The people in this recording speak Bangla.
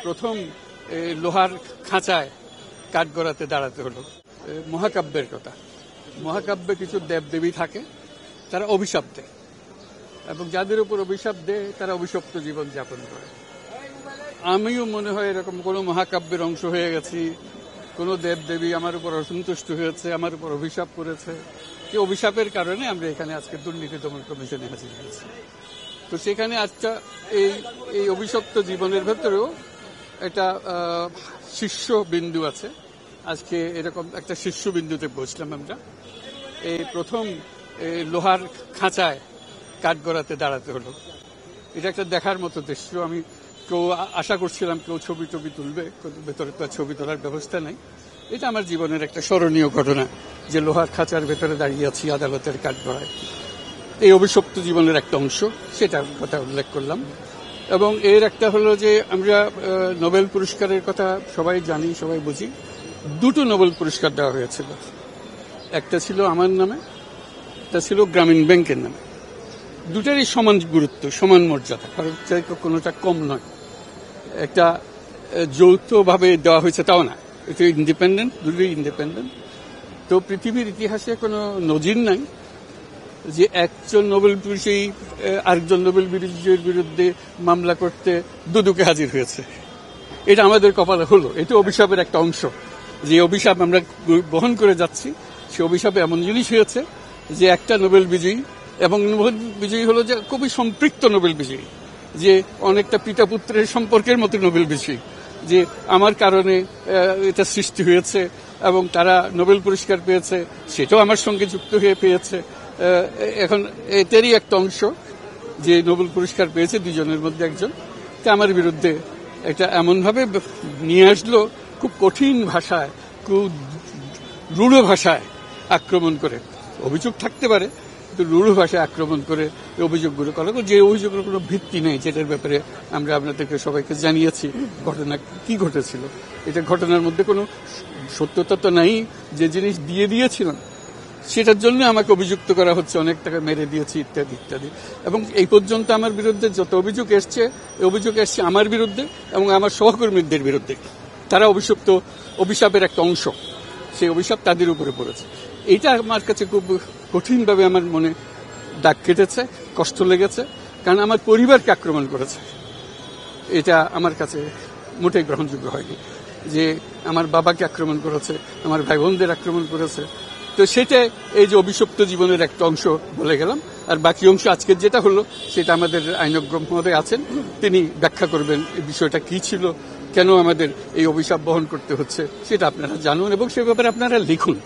প্রথম লোহার খাঁচায় কাঠগড়াতে দাঁড়াতে হলো। মহাকাব্যের কথা, মহাকাব্যে কিছু দেবদেবী থাকে, তারা অভিশাপ দেয় এবং যাদের উপর অভিশাপ দেয় তারা অভিশপ্ত জীবন যাপন করে। আমিও মনে হয় এরকম কোন মহাকাব্যের অংশ হয়ে গেছি, কোন দেবদেবী আমার উপর অসন্তুষ্ট হয়েছে, আমার উপর অভিশাপ করেছে। এই অভিশাপের কারণে আমরা এখানে আজকে দুর্নীতি দমন কমিশনে হাজির হয়েছি। তো সেখানে আজকে এই অভিশপ্ত জীবনের ভেতরেও একটা শীর্ষ বিন্দু আছে। আজকে এরকম একটা শীর্ষ বিন্দুতে পৌঁছলাম আমরা। এই প্রথম লোহার খাঁচায় কাঠগড়াতে দাঁড়াতে হলো। এটা একটা দেখার মতো দৃশ্য। আমি কেউ আশা করছিলাম কেউ ছবি টবি তুলবে, ভেতরে তো ছবি তোলার ব্যবস্থা নাই। এটা আমার জীবনের একটা স্মরণীয় ঘটনা যে লোহার খাঁচার ভেতরে দাঁড়িয়ে আছি আদালতের কাঠগড়ায়। এই অভিশপ্ত জীবনের একটা অংশ, সেটার কথা উল্লেখ করলাম। এবং এর একটা হলো যে আমরা নোবেল পুরস্কারের কথা সবাই জানি, সবাই বুঝি। দুটো নোবেল পুরস্কার দেওয়া হয়েছিল, একটা ছিল আমার নামে, একটা ছিল গ্রামীণ ব্যাংকের নামে। দুটারই সমান গুরুত্ব, সমান মর্যাদা, কারণ কোনোটা কম নয়। একটা যৌথভাবে দেওয়া হয়েছে তাও না, এটা ইন্ডিপেন্ডেন্ট, দুটোই ইন্ডিপেন্ডেন্ট। তো পৃথিবীর ইতিহাসে কোনো নজির নাই যে একজন নোবেল বিজয়ী আরেকজন নোবেল বিজয়ীর বিরুদ্ধে মামলা করতে দুদকে হাজির হয়েছে। এটা আমাদের কপালে হলো। এটা অভিশাপের একটা অংশ। যে অভিশাপ আমরা বহন করে যাচ্ছি, সে অভিশাপে এমন জিনিস হয়েছে যে একটা নোবেল বিজয়ী, এবং নোবেল বিজয়ী হলো যে খুবই সম্পৃক্ত নোবেল বিজয়ী, যে অনেকটা পিতা পুত্রের সম্পর্কের মতো নোবেল বিজয়ী, যে আমার কারণে এটা সৃষ্টি হয়েছে এবং তারা নোবেল পুরস্কার পেয়েছে, সেটাও আমার সঙ্গে যুক্ত হয়ে পেয়েছে। এখন এটারই একটা অংশ যে নোবেল পুরস্কার পেয়েছে দুজনের মধ্যে একজন, তা আমার বিরুদ্ধে এটা এমনভাবে নিয়ে আসলো, খুব কঠিন ভাষায়, খুব রূঢ় ভাষায় আক্রমণ করে। অভিযোগ থাকতে পারে, কিন্তু রূঢ় ভাষায় আক্রমণ করে অভিযোগগুলো করা, যে অভিযোগের কোনো ভিত্তি নেই, যেটার ব্যাপারে আমরা আপনাদেরকে সবাইকে জানিয়েছি ঘটনা কি ঘটেছিল। এটা ঘটনার মধ্যে কোনো সত্যতা তো নাই। যে জিনিস দিয়ে দিয়েছিলাম সেটার জন্য আমাকে অভিযুক্ত করা হচ্ছে, অনেক টাকা মেরে দিয়েছি ইত্যাদি ইত্যাদি। এবং এই পর্যন্ত আমার বিরুদ্ধে যত অভিযোগ এসছে, অভিযোগ এসছে আমার বিরুদ্ধে এবং আমার সহকর্মীদের বিরুদ্ধে। তারা অভিশাপের একটা অংশ, সেই অভিশাপ তাদের উপরে পড়েছে। এইটা আমার কাছে খুব কঠিনভাবে আমার মনে দাগ কেটেছে, কষ্ট লেগেছে, কারণ আমার পরিবারকে আক্রমণ করেছে। এটা আমার কাছে মোটেই গ্রহণযোগ্য হয়নি যে আমার বাবাকে আক্রমণ করেছে, আমার ভাই বোনদের আক্রমণ করেছে। তো সেটা এই যে অভিশপ্ত জীবনের একটা অংশ বলে গেলাম। আর বাকি অংশ আজকের যেটা হলো সেটা আমাদের আইনজ্ঞ মহোদয় আছেন, তিনি ব্যাখ্যা করবেন এই বিষয়টা কি ছিল, কেন আমাদের এই অভিশাপ বহন করতে হচ্ছে, সেটা আপনারা জানুন এবং সে ব্যাপারে আপনারা লিখুন।